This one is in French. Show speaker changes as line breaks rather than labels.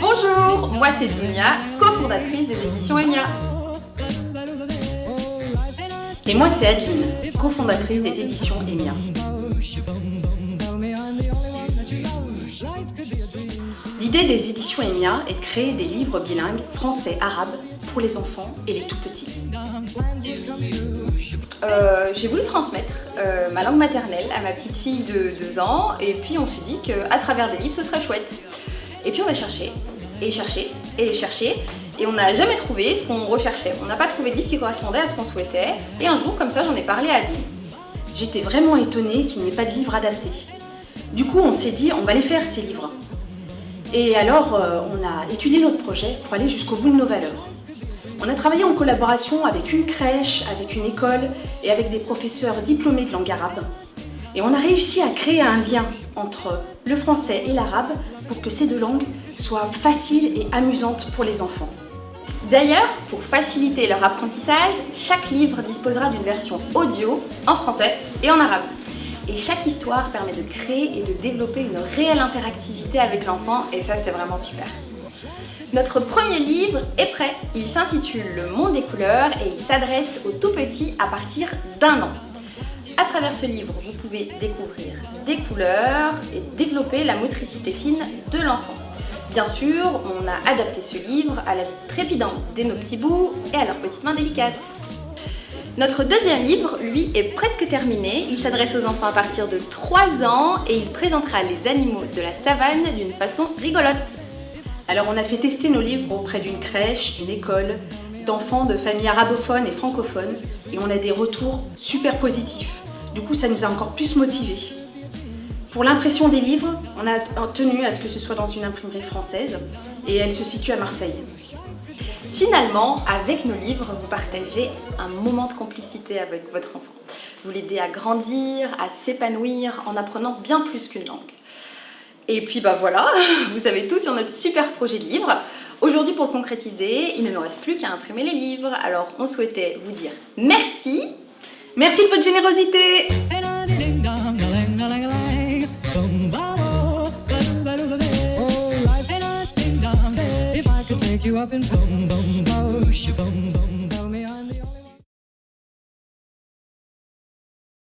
Bonjour, moi c'est Dunia, cofondatrice des éditions EMIA.
Et moi c'est Adeline, cofondatrice des éditions EMIA. L'idée des éditions EMIA est de créer des livres bilingues français-arabe pour les enfants et les tout-petits.
J'ai voulu transmettre ma langue maternelle à ma petite fille de 2 ans et puis on s'est dit qu'à travers des livres ce serait chouette. Et puis on a cherché et on n'a jamais trouvé ce qu'on recherchait. On n'a pas trouvé de livre qui correspondait à ce qu'on souhaitait et un jour comme ça j'en ai parlé à Adeline.
J'étais vraiment étonnée qu'il n'y ait pas de livre adapté. Du coup on s'est dit on va les faire ces livres. Et alors on a étudié notre projet pour aller jusqu'au bout de nos valeurs. On a travaillé en collaboration avec une crèche, avec une école et avec des professeurs diplômés de langue arabe. Et on a réussi à créer un lien entre le français et l'arabe pour que ces deux langues soient faciles et amusantes pour les enfants.
D'ailleurs, pour faciliter leur apprentissage, chaque livre disposera d'une version audio en français et en arabe. Et chaque histoire permet de créer et de développer une réelle interactivité avec l'enfant et ça c'est vraiment super. Notre premier livre est prêt, il s'intitule Le Monde des couleurs et il s'adresse aux tout petits à partir d'1 an. À travers ce livre, vous pouvez découvrir des couleurs et développer la motricité fine de l'enfant. Bien sûr, on a adapté ce livre à la vie trépidante des nos petits bouts et à leurs petites mains délicates. Notre deuxième livre, lui, est presque terminé. Il s'adresse aux enfants à partir de 3 ans et il présentera les animaux de la savane d'une façon rigolote.
Alors on a fait tester nos livres auprès d'une crèche, d'une école, d'enfants de familles arabophones et francophones et on a des retours super positifs. Du coup ça nous a encore plus motivés. Pour l'impression des livres, on a tenu à ce que ce soit dans une imprimerie française et elle se situe à Marseille.
Finalement, avec nos livres, vous partagez un moment de complicité avec votre enfant. Vous l'aidez à grandir, à s'épanouir en apprenant bien plus qu'une langue. Et puis voilà, vous savez tout sur notre super projet de livre. Aujourd'hui, pour le concrétiser, il ne nous reste plus qu'à imprimer les livres. Alors, on souhaitait vous dire merci.
Merci de votre générosité.
You up and boom, boom,